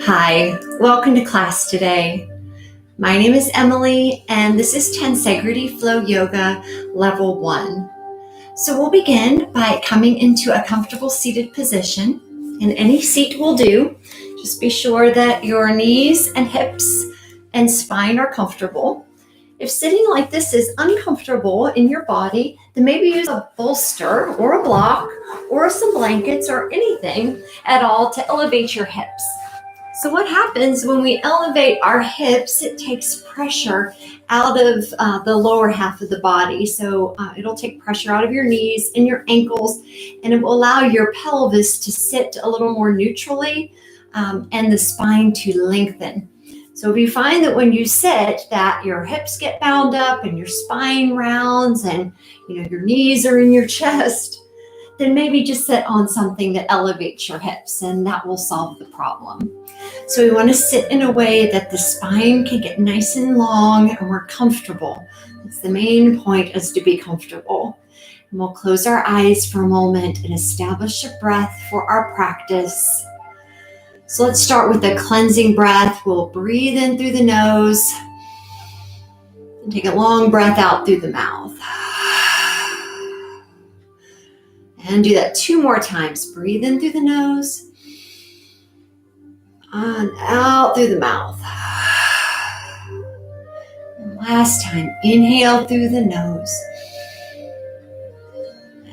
Hi, welcome to class today. My name is Emily, and this is Tensegrity Flow Yoga Level 1. So we'll begin by coming into a comfortable seated position, and any seat will do. Just be sure that your knees and hips and spine are comfortable. If sitting like this is uncomfortable in your body, then maybe use a bolster or a block or some blankets or anything at all to elevate your hips. So what happens when we elevate our hips, it takes pressure out of the lower half of the body. So it'll take pressure out of your knees and your ankles, and it will allow your pelvis to sit a little more neutrally and the spine to lengthen. So if you find that when you sit that your hips get bound up and your spine rounds and your knees are in your chest, then maybe just sit on something that elevates your hips, and that will solve the problem. So we want to sit in a way that the spine can get nice and long and we're comfortable. That's the main point, is to be comfortable. And we'll close our eyes for a moment and establish a breath for our practice. So let's start with a cleansing breath. We'll breathe in through the nose and take a long breath out through the mouth. And do that 2 more times. Breathe in through the nose and out through the mouth. And last time, inhale through the nose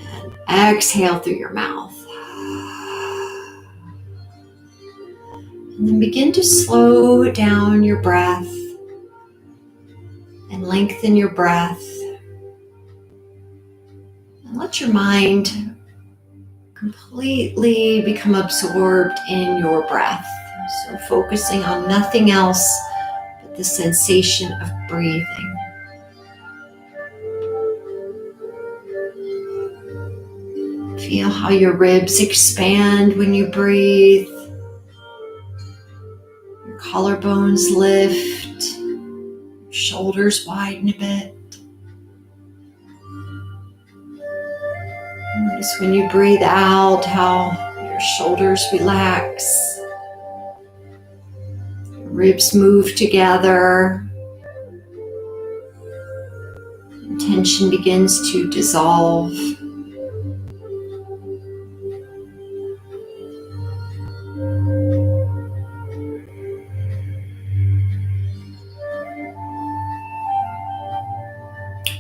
and exhale through your mouth. And then begin to slow down your breath and lengthen your breath. And let your mind completely become absorbed in your breath. So focusing on nothing else but the sensation of breathing. Feel how your ribs expand when you breathe. Your collarbones lift. Your shoulders widen a bit. Notice when you breathe out how your shoulders relax. Your ribs move together. And tension begins to dissolve.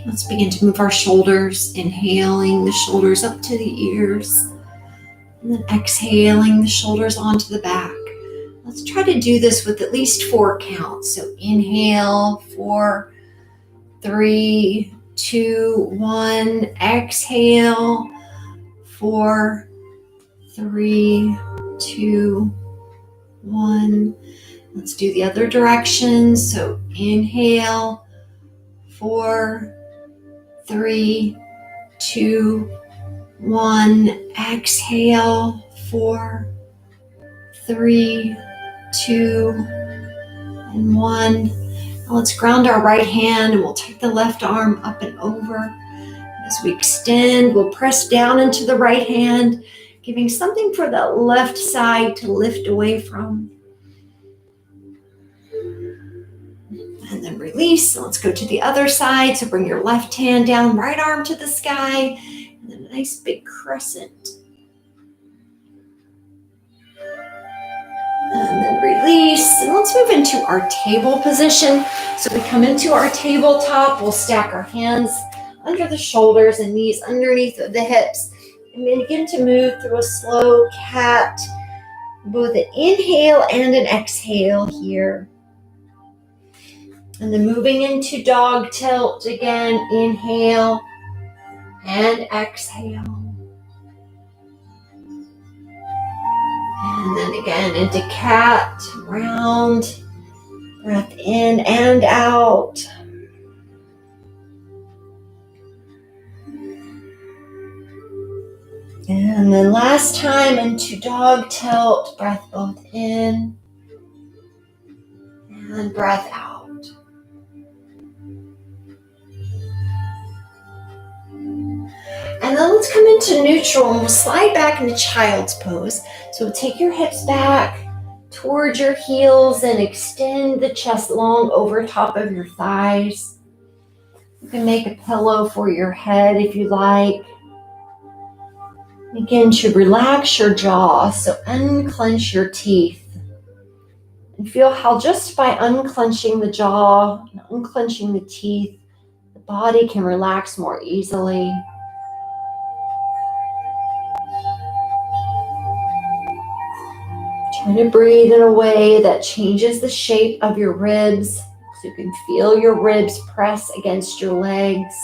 Let's begin to move our shoulders, inhaling the shoulders up to the ears, and then exhaling the shoulders onto the back. Let's try to do this with at least 4 counts. So inhale, 4, 3, 2, 1. Exhale, 4, 3, 2, 1. Let's do the other direction. So inhale, 4, 3, 2, 1. Exhale, 4, 3, 2, and 1. Now let's ground our right hand, and we'll take the left arm up and over. As we extend, we'll press down into the right hand, giving something for the left side to lift away from. And then release. Let's go to the other side. So bring your left hand down, right arm to the sky, and then a nice big crescent. And then release. And let's move into our table position. So we come into our tabletop. We'll stack our hands under the shoulders and knees underneath of the hips. And then begin to move through a slow cat, both an inhale and an exhale here. And then moving into dog tilt again, inhale and exhale. And then again into cat, round, breath in and out. And then last time into dog tilt, breath both in and breath out. And then let's come into neutral, and we'll slide back into child's pose. So take your hips back, towards your heels and extend the chest long over top of your thighs. You can make a pillow for your head if you like. Begin to relax your jaw, so unclench your teeth. And feel how just by unclenching the jaw and unclenching the teeth, the body can relax more easily. Try to breathe in a way that changes the shape of your ribs, so you can feel your ribs press against your legs.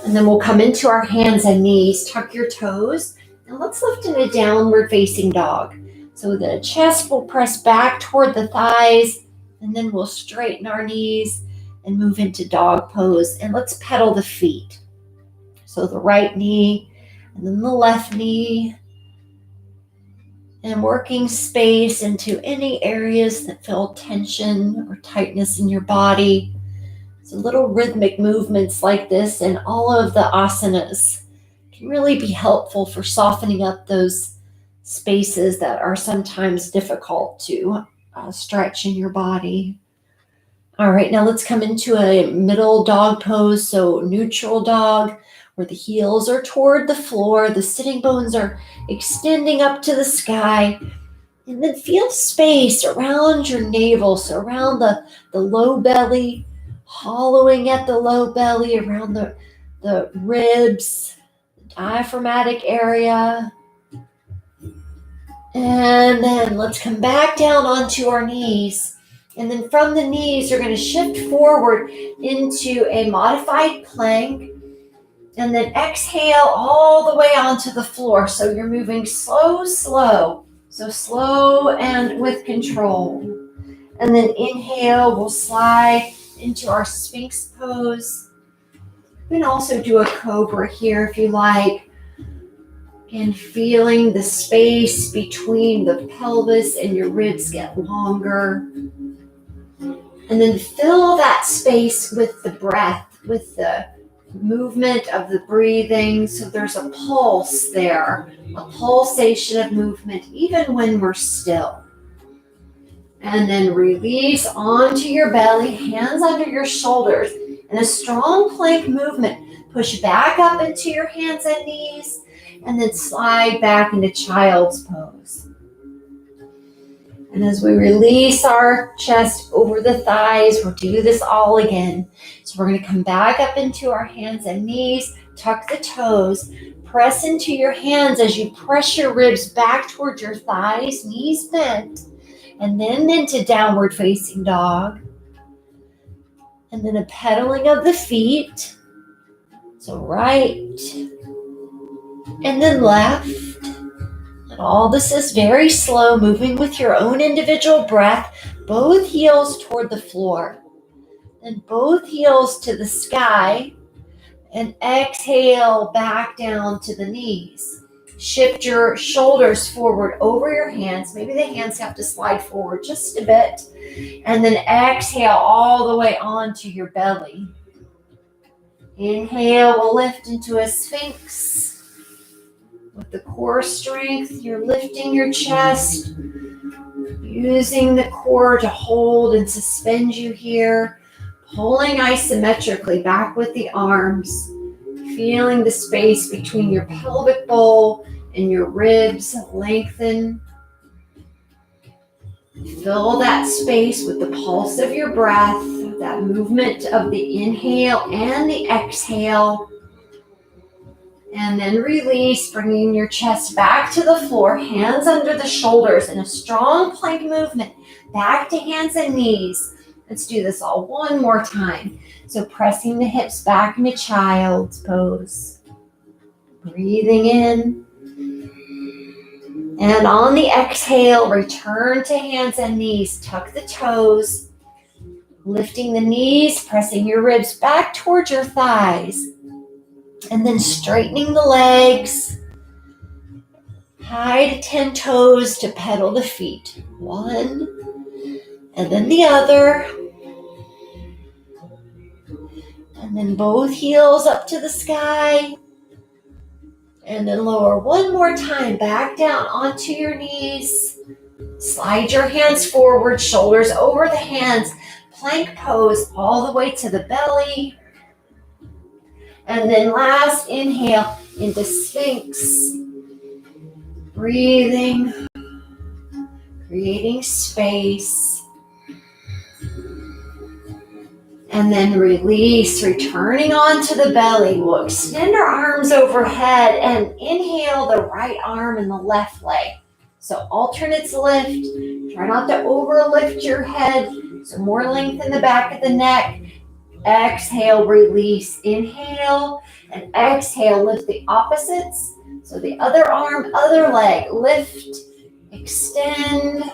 And then we'll come into our hands and knees, tuck your toes, and let's lift in a downward facing dog. So the chest will press back toward the thighs, and then we'll straighten our knees and move into dog pose. And let's pedal the feet. So the right knee and then the left knee, and working space into any areas that feel tension or tightness in your body. So little rhythmic movements like this and all of the asanas can really be helpful for softening up those spaces that are sometimes difficult to stretch in your body. All right, now let's come into a middle dog pose, so neutral dog, where the heels are toward the floor, the sitting bones are extending up to the sky, and then feel space around your navel, so around the low belly, hollowing at the low belly, around the ribs, diaphragmatic area. And then let's come back down onto our knees. And then from the knees, you're going to shift forward into a modified plank. And then exhale all the way onto the floor. So you're moving slow. So slow and with control. And then inhale, we'll slide into our Sphinx pose. You can also do a cobra here if you like. And feeling the space between the pelvis and your ribs get longer. And then fill that space with the breath, with the movement of the breathing. So there's a pulse there, a pulsation of movement, even when we're still. And then release onto your belly, hands under your shoulders, and a strong plank movement. Push back up into your hands and knees, and then slide back into child's pose. And as we release our chest over the thighs, we'll do this all again. So we're going to come back up into our hands and knees, tuck the toes, press into your hands as you press your ribs back towards your thighs, knees bent, and then into downward facing dog. And then a pedaling of the feet. So right, and then left. And all this is very slow, moving with your own individual breath, both heels toward the floor, and both heels to the sky, and exhale back down to the knees. Shift your shoulders forward over your hands. Maybe the hands have to slide forward just a bit, and then exhale all the way onto your belly. Inhale, we'll lift into a Sphinx. With the core strength, you're lifting your chest, using the core to hold and suspend you here, pulling isometrically back with the arms, feeling the space between your pelvic bowl and your ribs lengthen. Fill that space with the pulse of your breath, that movement of the inhale and the exhale. And then release, bringing your chest back to the floor, hands under the shoulders in a strong plank movement, back to hands and knees. Let's do this all one more time. So pressing the hips back into child's pose. Breathing in. And on the exhale, return to hands and knees. Tuck the toes. Lifting the knees, pressing your ribs back towards your thighs. And then straightening the legs. High to 10 toes to pedal the feet. One, and then the other. And then both heels up to the sky. And then lower one more time, back down onto your knees. Slide your hands forward, shoulders over the hands, plank pose all the way to the belly. And then last inhale into Sphinx. Breathing, creating space. And then release, returning onto the belly. We'll extend our arms overhead and inhale the right arm and the left leg. So alternates lift. Try not to overlift your head. So more length in the back of the neck. Exhale, release. Inhale and exhale, lift the opposites. So the other arm, other leg, lift, extend,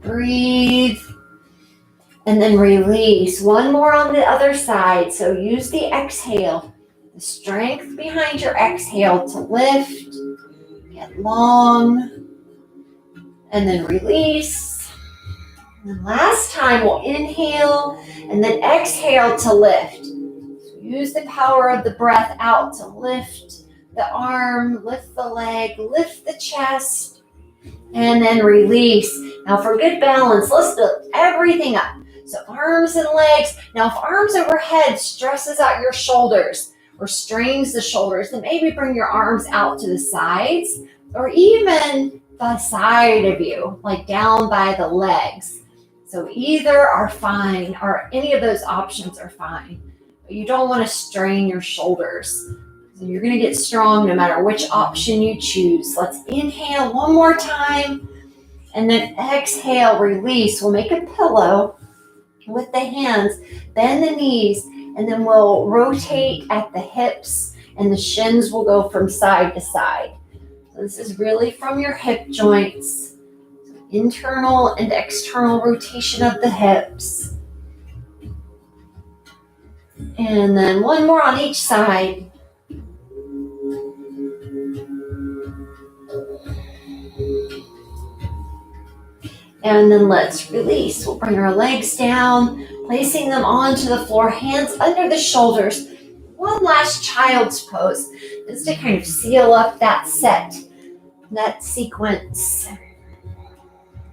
breathe. And then release. One more on the other side. So use the exhale, the strength behind your exhale to lift, get long, and then release. And then last time we'll inhale and then exhale to lift. So use the power of the breath out to lift the arm, lift the leg, lift the chest, and then release. Now for good balance, let's lift everything up. So arms and legs. Now if arms overhead stresses out your shoulders or strains the shoulders, then maybe bring your arms out to the sides or even the side of you, like down by the legs. So either are fine, or any of those options are fine. But you don't want to strain your shoulders. So you're going to get strong no matter which option you choose. Let's inhale one more time and then exhale, release. We'll make a pillow with the hands, bend the knees, and then we'll rotate at the hips and the shins will go from side to side. So this is really from your hip joints, internal and external rotation of the hips. And then one more on each side. And then let's release. We'll bring our legs down, placing them onto the floor, hands under the shoulders. One last child's pose, just to kind of seal up that set, that sequence.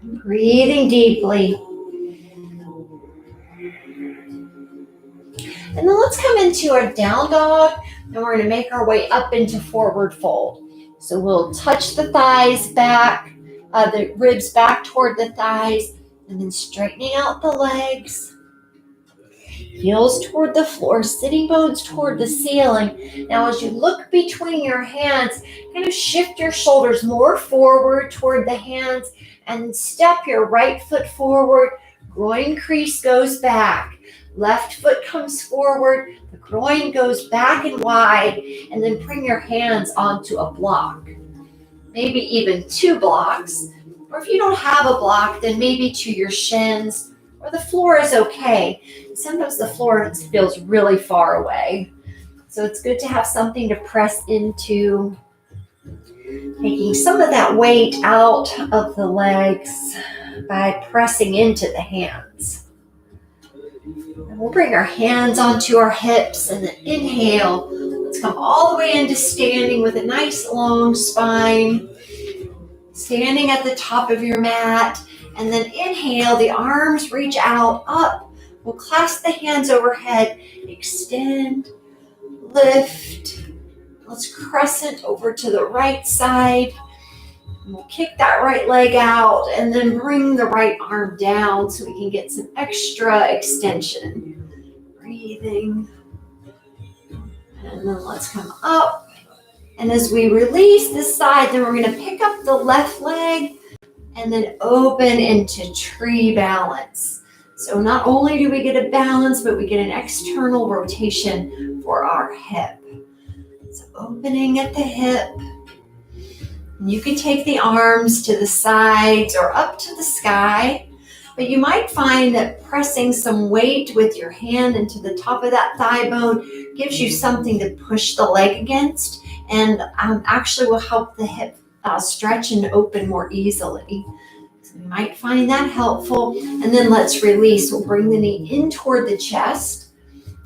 Breathing deeply. And then let's come into our down dog, and we're going to make our way up into forward fold. So we'll touch the thighs back, the ribs back toward the thighs, and then straightening out the legs. Heels toward the floor, sitting bones toward the ceiling. Now as you look between your hands, kind of shift your shoulders more forward toward the hands and step your right foot forward. Groin crease goes back. Left foot comes forward. The groin goes back and wide. And then bring your hands onto a block. Maybe even two blocks. Or if you don't have a block, then maybe to your shins. Or the floor is okay. Sometimes the floor feels really far away. So it's good to have something to press into. Taking some of that weight out of the legs by pressing into the hands. And we'll bring our hands onto our hips and then inhale. Let's come all the way into standing with a nice long spine. Standing at the top of your mat. And then inhale, the arms reach out, up. We'll clasp the hands overhead, extend, lift. Let's crescent over to the right side. And we'll kick that right leg out and then bring the right arm down so we can get some extra extension. Breathing. And then let's come up. And as we release this side, then we're going to pick up the left leg and then open into tree balance. So not only do we get a balance, but we get an external rotation for our hip. So opening at the hip. And you can take the arms to the sides or up to the sky, but you might find that pressing some weight with your hand into the top of that thigh bone gives you something to push the leg against and actually will help the hip stretch and open more easily. So you might find that helpful. And then let's release. We'll bring the knee in toward the chest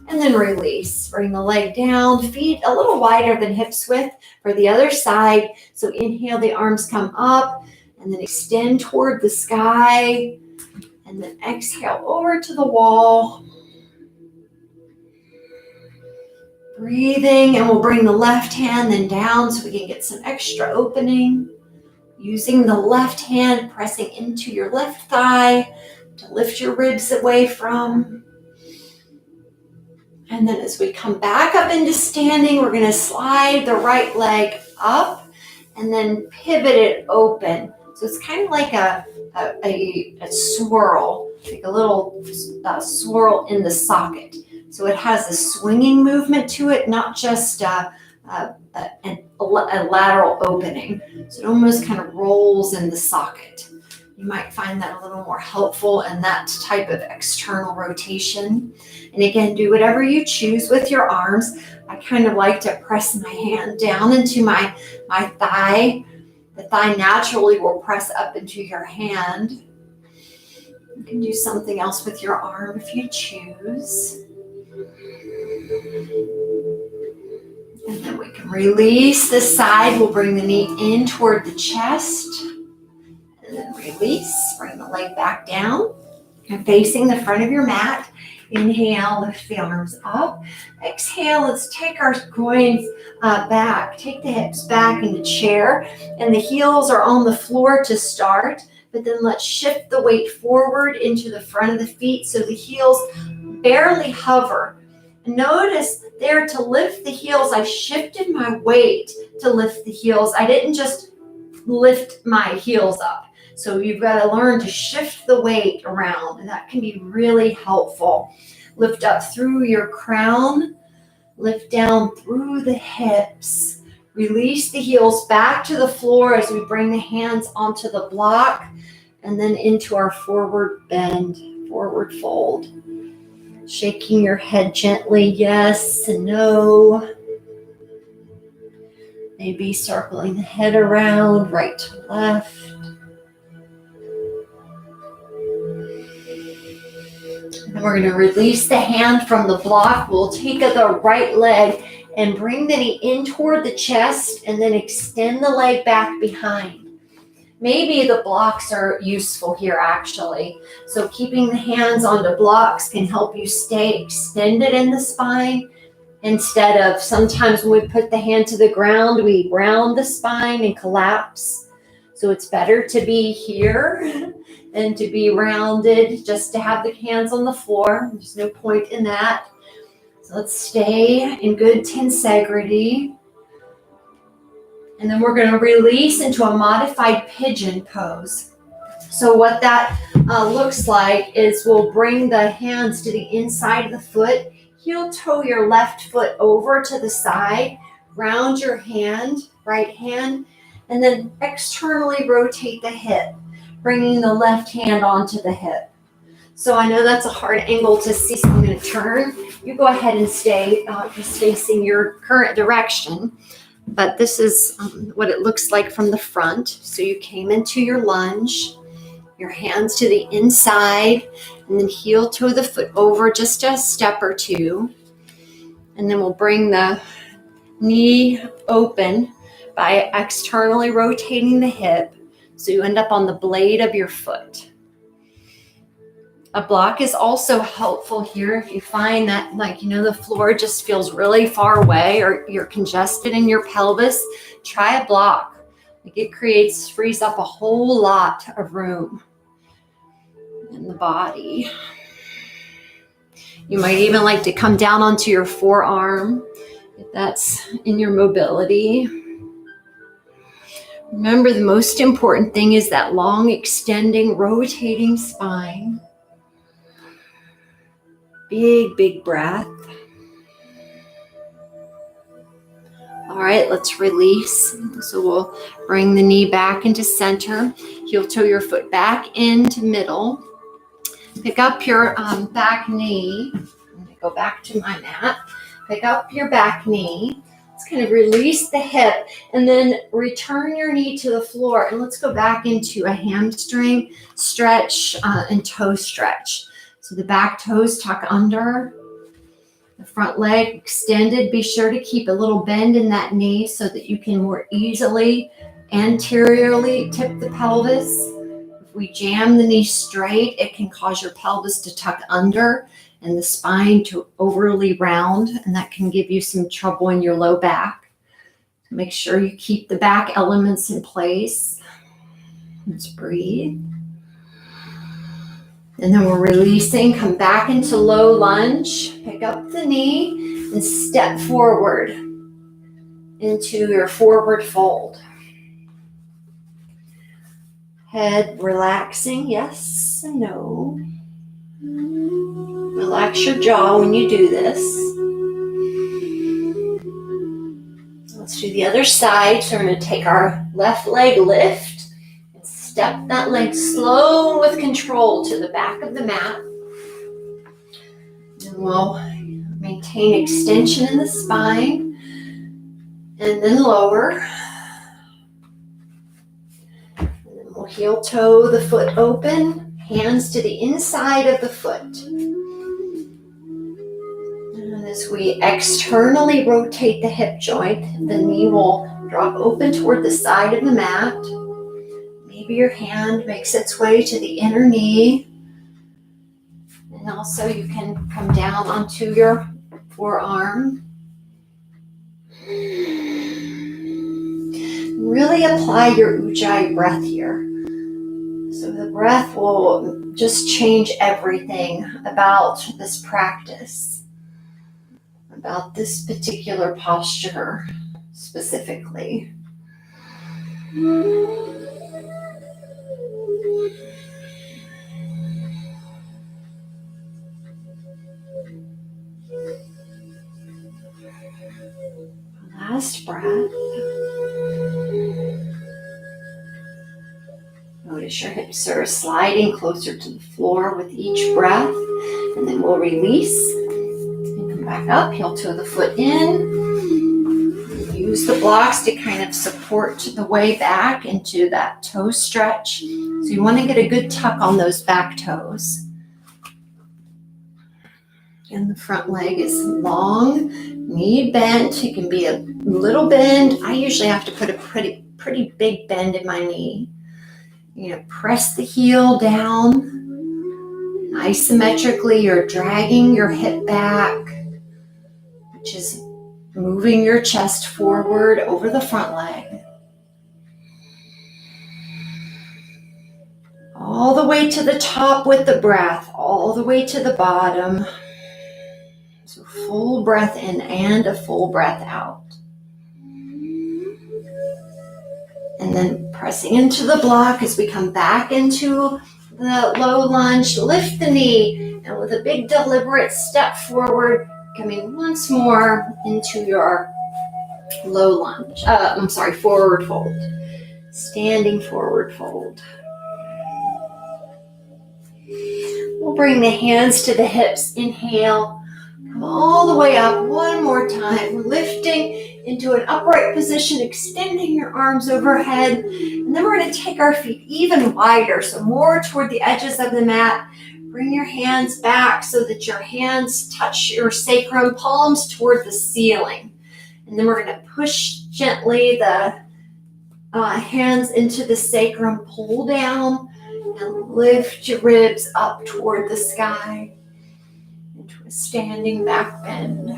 and then release. Bring the leg down, feet a little wider than hips width for the other side. So inhale, the arms come up and then extend toward the sky, and then exhale over to the wall. Breathing, and we'll bring the left hand then down so we can get some extra opening. Using the left hand, pressing into your left thigh to lift your ribs away from. And then as we come back up into standing, we're going to slide the right leg up and then pivot it open. So it's kind of like a swirl, like a little swirl in the socket. So it has a swinging movement to it, not just a lateral opening. So it almost kind of rolls in the socket. You might find that a little more helpful in that type of external rotation. And again, do whatever you choose with your arms. I kind of like to press my hand down into my thigh. The thigh naturally will press up into your hand. You can do something else with your arm if you choose. And then we can release the side. We'll bring the knee in toward the chest. And then release. Bring the leg back down. And facing the front of your mat. Inhale, lift the arms up. Exhale, let's take our groins back. Take the hips back in the chair. And the heels are on the floor to start. But then let's shift the weight forward into the front of the feet so the heels barely hover. Notice there to lift the heels, I shifted my weight to lift the heels. I didn't just lift my heels up. So you've got to learn to shift the weight around, and that can be really helpful. Lift up through your crown, lift down through the hips. Release the heels back to the floor as we bring the hands onto the block and then into our forward bend, forward fold. Shaking your head gently, yes and no. Maybe circling the head around, right to left. And we're going to release the hand from the block. We'll take the right leg and bring the knee in toward the chest and then extend the leg back behind. Maybe the blocks are useful here actually. So keeping the hands onto blocks can help you stay extended in the spine. Instead of sometimes when we put the hand to the ground, we round the spine and collapse. So it's better to be here than to be rounded, just to have the hands on the floor. There's no point in that. So let's stay in good tensegrity. And then we're going to release into a modified pigeon pose. So what that looks like is we'll bring the hands to the inside of the foot, heel toe your left foot over to the side, round your hand, right hand, and then externally rotate the hip, bringing the left hand onto the hip. So I know that's a hard angle to see, so I'm going to turn. You go ahead and stay just facing your current direction. But this is what it looks like from the front. So you came into your lunge, your hands to the inside, and then heel toe the foot over just a step or two. And then we'll bring the knee open by externally rotating the hip. So you end up on the blade of your foot. A block is also helpful here if you find that, the floor just feels really far away or you're congested in your pelvis. Try a block. It frees up a whole lot of room in the body. You might even like to come down onto your forearm if that's in your mobility. Remember, the most important thing is that long, extending, rotating spine. Big, big breath. All right, let's release. So we'll bring the knee back into center. Heel toe your foot back into middle. Pick up your back knee. I'm going to go back to my mat. Pick up your back knee. Let's kind of release the hip and then return your knee to the floor. And let's go back into a hamstring stretch and toe stretch. So the back toes tuck under, the front leg extended. Be sure to keep a little bend in that knee so that you can more easily Anteriorly tip the pelvis. If we jam the knee straight, it can cause your pelvis to tuck under and the spine to overly round, and that can give you some trouble in your low back. Make sure you keep the back elements in place. Let's breathe. And then we're releasing, come back into low lunge, pick up the knee and step forward into your forward fold. Head relaxing, yes and no. Relax your jaw when you do this. Let's do the other side. So we're going to take our left leg lift and step that leg slow with control to the back of the mat. And we'll maintain extension in the spine and then lower. And then we'll heel toe the foot open, hands to the inside of the foot. And as we externally rotate the hip joint, the knee will drop open toward the side of the mat. Maybe your hand makes its way to the inner knee. And also you can come down onto your forearm. Really apply your Ujjayi breath here. So the breath will just change everything about this practice, about this particular posture specifically. Last breath. Notice your hips are sliding closer to the floor with each breath, and then we'll release and come back up, heel toe the foot in. Use the blocks to kind of support the way back into that toe stretch. So you want to get a good tuck on those back toes. And the front leg is long, knee bent. It can be a little bend. I usually have to put a pretty big bend in my knee. You know, press the heel down. Isometrically, you're dragging your hip back, which is moving your chest forward over the front leg. All the way to the top with the breath, all the way to the bottom. So full breath in and a full breath out. And then pressing into the block as we come back into the low lunge, lift the knee, and with a big deliberate step forward, coming once more into your low lunge. Forward fold. Standing forward fold. We'll bring the hands to the hips. Inhale. Come all the way up one more time, lifting into an upright position, extending your arms overhead. And then we're going to take our feet even wider, so more toward the edges of the mat. Bring your hands back so that your hands touch your sacrum, palms toward the ceiling. And then we're going to push gently the hands into the sacrum, pull down, and lift your ribs up toward the sky. Into a standing back bend.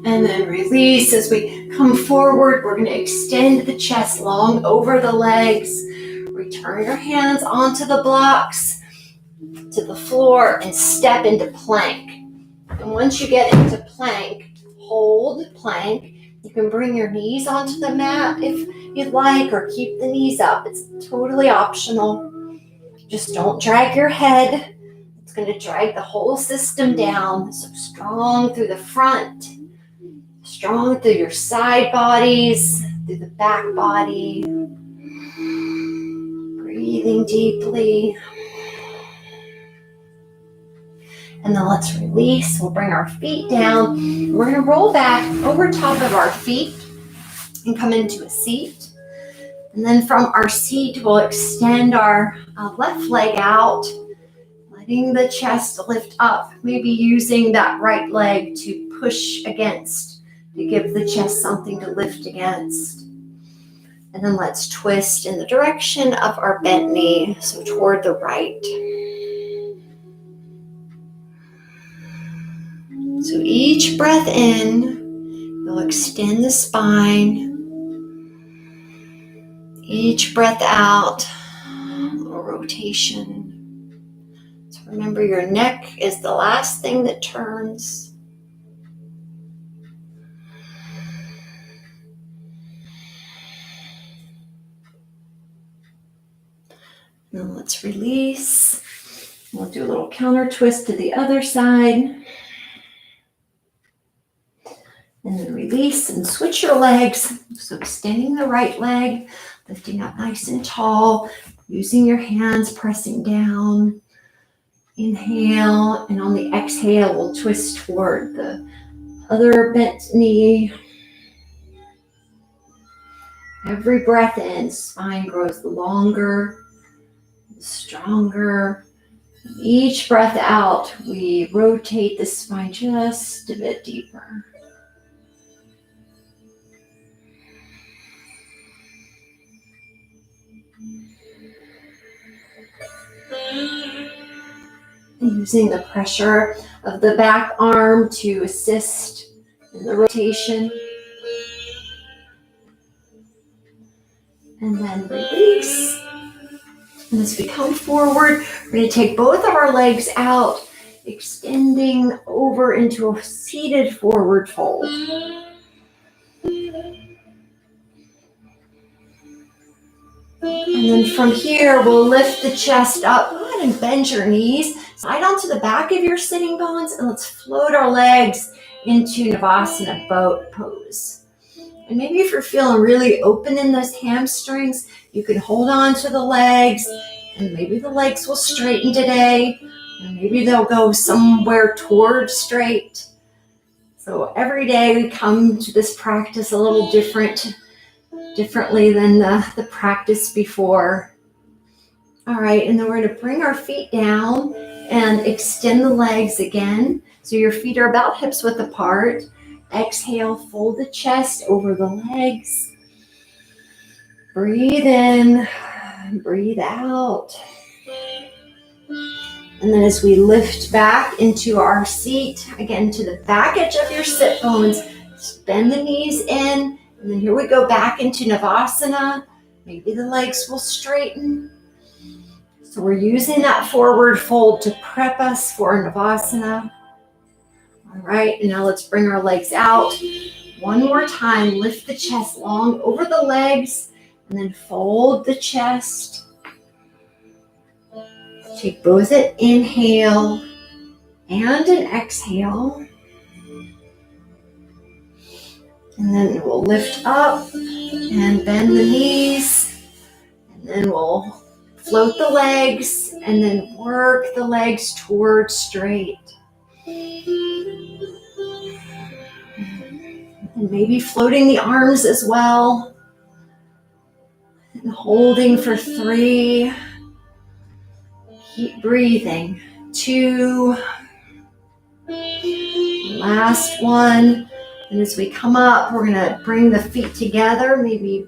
And then release as we come forward. We're going to extend the chest long over the legs. Return your hands onto the blocks, to the floor, and step into plank. And once you get into plank, hold plank. You can bring your knees onto the mat if you'd like, or keep the knees up. It's totally optional. Just don't drag your head. It's going to drag the whole system down. So strong through the front, strong through your side bodies, through the back body. Breathing deeply. And then let's release. We'll bring our feet down. We're going to roll back over top of our feet and come into a seat. And then from our seat, we'll extend our left leg out, letting the chest lift up, maybe using that right leg to push against, to give the chest something to lift against. And then let's twist in the direction of our bent knee, so toward the right. So each breath in, you'll extend the spine. Each breath out, a little rotation. So remember, your neck is the last thing that turns. Now let's release. We'll do a little counter twist to the other side. And then release and switch your legs. So extending the right leg, lifting up nice and tall, using your hands, pressing down. Inhale, and on the exhale, we'll twist toward the other bent knee. Every breath in, spine grows longer, stronger. Each breath out, we rotate the spine just a bit deeper. Using the pressure of the back arm to assist in the rotation. And then release. And as we come forward, we're going to take both of our legs out, extending over into a seated forward fold. And then from here, we'll lift the chest up. Go ahead and bend your knees. Slide onto the back of your sitting bones, and let's float our legs into Navasana boat pose. And maybe if you're feeling really open in those hamstrings, you can hold on to the legs, and maybe the legs will straighten today, and maybe they'll go somewhere toward straight. So every day we come to this practice a little differently than the practice before. All right, and then we're going to bring our feet down and extend the legs again. So your feet are about hips width apart. Exhale, fold the chest over the legs. Breathe in, breathe out. And then as we lift back into our seat, again to the back edge of your sit bones, bend the knees in, and then here we go back into Navasana. Maybe the legs will straighten. So we're using that forward fold to prep us for Navasana. All right, and now let's bring our legs out. One more time, lift the chest long over the legs, and then fold the chest. Take both an inhale and an exhale. And then we'll lift up and bend the knees. And then we'll float the legs and then work the legs toward straight. And maybe floating the arms as well. And holding for 3. Keep breathing. 2. Last one. And as we come up, we're going to bring the feet together. Maybe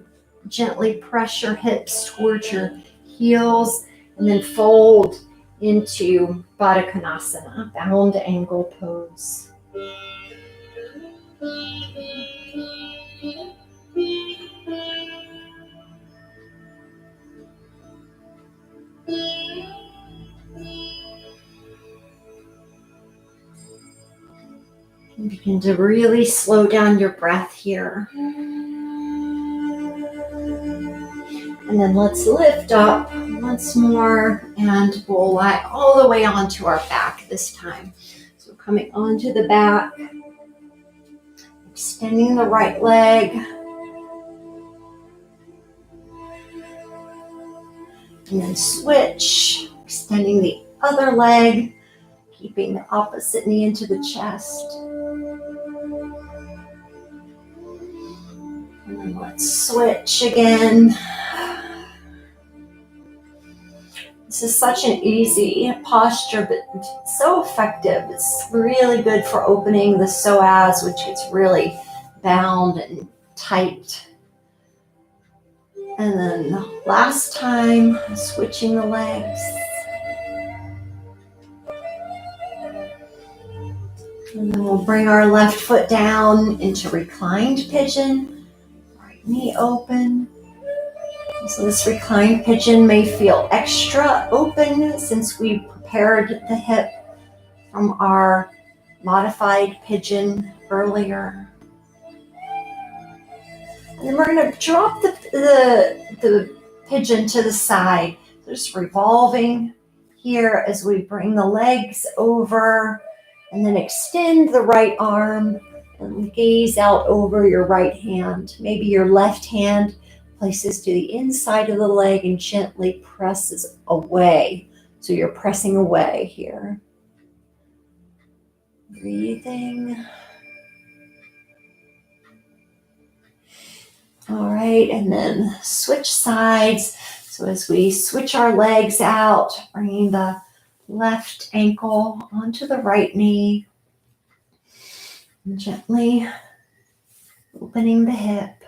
gently press your hips towards your heels. And then fold into Baddha Konasana, bound angle pose. And begin to really slow down your breath here. And then let's lift up once more, and we'll lie all the way onto our back this time. So coming onto the back, extending the right leg. And then switch, extending the other leg, keeping the opposite knee into the chest. And then let's switch again. This is such an easy posture, but so effective. It's really good for opening the psoas, which gets really bound and tight. And then last time, switching the legs. And then we'll bring our left foot down into reclined pigeon. Right knee open. So this reclined pigeon may feel extra open since we prepared the hip from our modified pigeon earlier. And then we're going to drop the pigeon to the side. Just revolving here as we bring the legs over and then extend the right arm and gaze out over your right hand. Maybe your left hand places to the inside of the leg and gently presses away. So you're pressing away here. Breathing. All right, and then switch sides. So as we switch our legs out, bringing the left ankle onto the right knee, and gently opening the hip,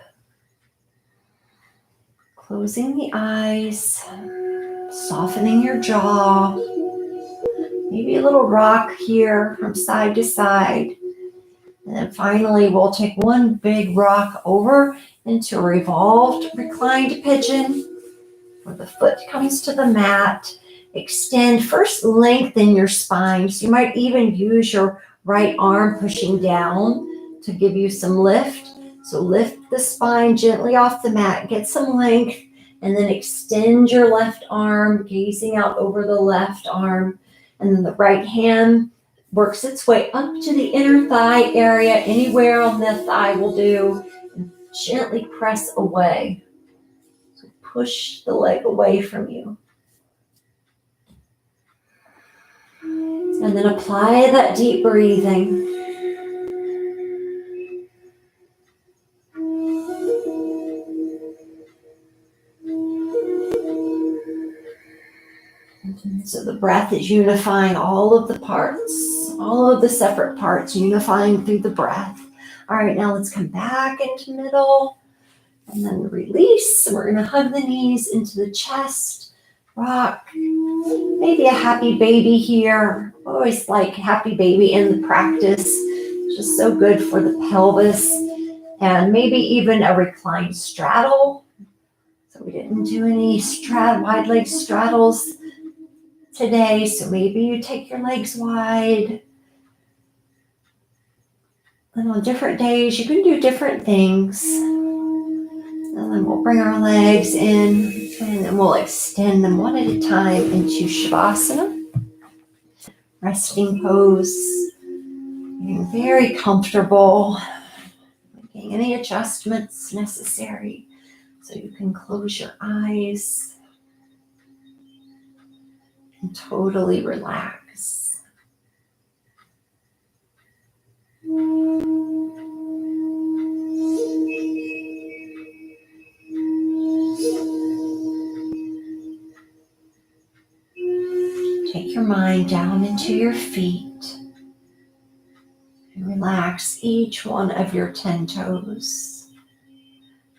closing the eyes, softening your jaw, maybe a little rock here from side to side. And then finally, we'll take one big rock over into a revolved reclined pigeon where the foot comes to the mat. Extend, first lengthen your spine. So you might even use your right arm pushing down to give you some lift. So lift the spine gently off the mat, get some length, and then extend your left arm, gazing out over the left arm. And then the right hand works its way up to the inner thigh area. Anywhere on the thigh will do. And gently press away. So push the leg away from you. And then apply that deep breathing. So the breath is unifying all of the parts, all of the separate parts, unifying through the breath. All right, now let's come back into middle and then release. We're going to hug the knees into the chest, rock, maybe a happy baby here. Always like happy baby in the practice. Just so good for the pelvis. And maybe even a reclined straddle. So we didn't do any wide leg straddles today, so maybe you take your legs wide. And on different days, you can do different things. And then we'll bring our legs in, and then we'll extend them one at a time into Shavasana. Resting pose. Being very comfortable. Making any adjustments necessary. So you can close your eyes. And totally relax. Take your mind down into your feet and relax each one of your 10 toes.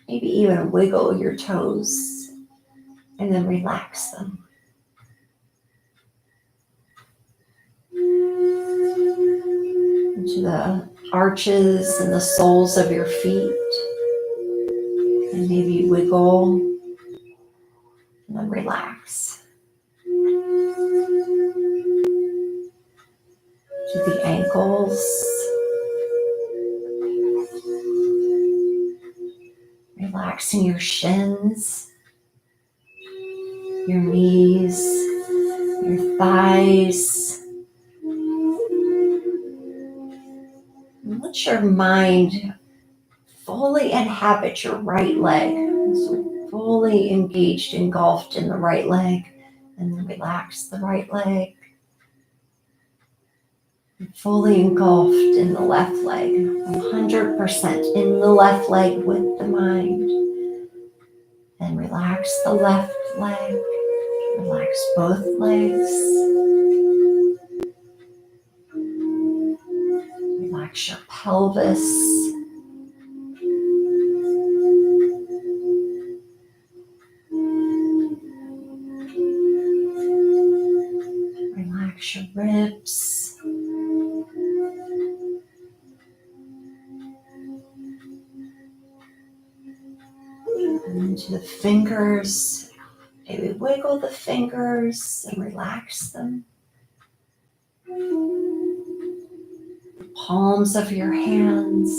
Maybe even wiggle your toes and then relax them. Into the arches and the soles of your feet. And maybe wiggle and then relax. To the ankles. Relaxing your shins, your knees, your thighs. And let your mind fully inhabit your right leg. So fully engaged, engulfed in the right leg. And then relax the right leg. And fully engulfed in the left leg. 100% in the left leg with the mind. Then relax the left leg. Relax both legs. Relax your pelvis. Relax your ribs. And into the fingers. Maybe wiggle the fingers and relax them. The palms of your hands.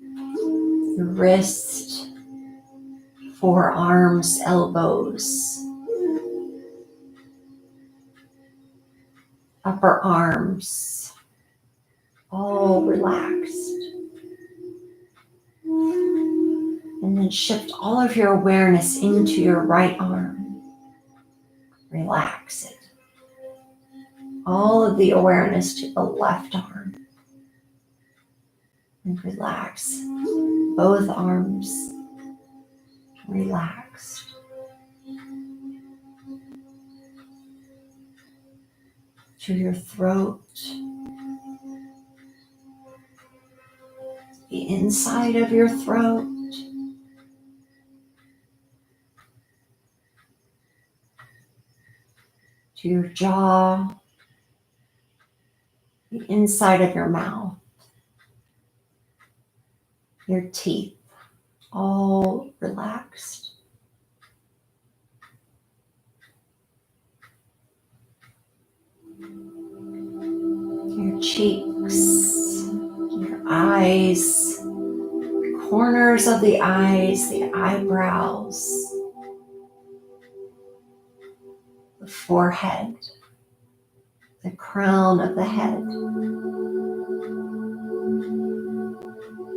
Your wrist. Forearms, elbows. Upper arms. All relaxed. And then shift all of your awareness into your right arm. Relax it. All of the awareness to the left arm. And relax both arms. Relaxed. To your throat. The inside of your throat. To your jaw, the inside of your mouth, your teeth, all relaxed. Your cheeks, your eyes, corners of the eyes, the eyebrows, the forehead, the crown of the head,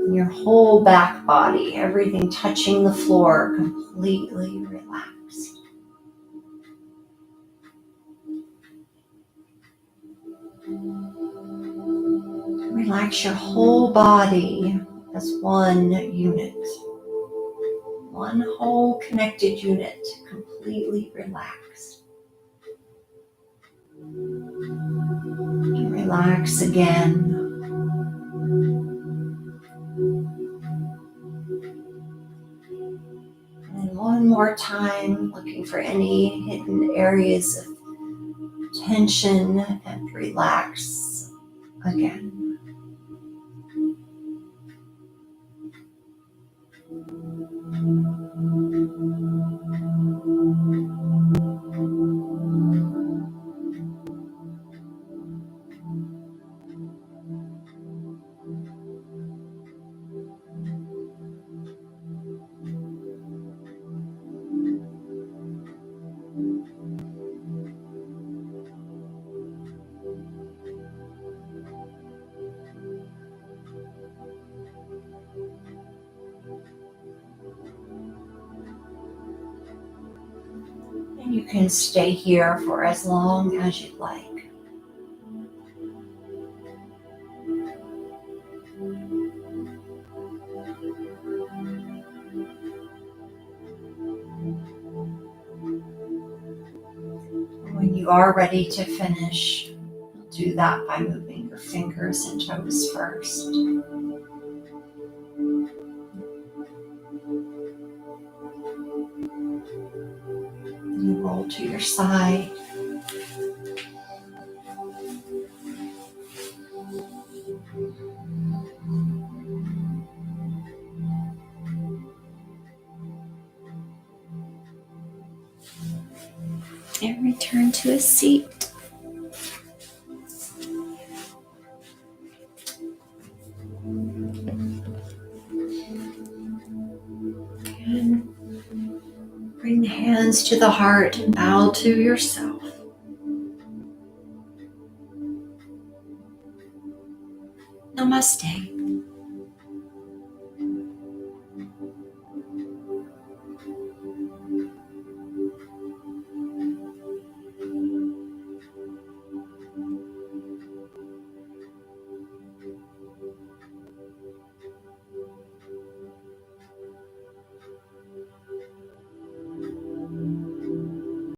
and your whole back body, everything touching the floor, completely relaxed. Relax your whole body as one unit, one whole connected unit, completely relaxed. And relax again. And one more time, looking for any hidden areas of tension, and relax again. And you can stay here for as long as you'd like. When you are ready to finish, you'll do that by moving your fingers and toes first. You roll to your side. And return to a seat. And bring the hands to the heart and bow to yourself. Namaste.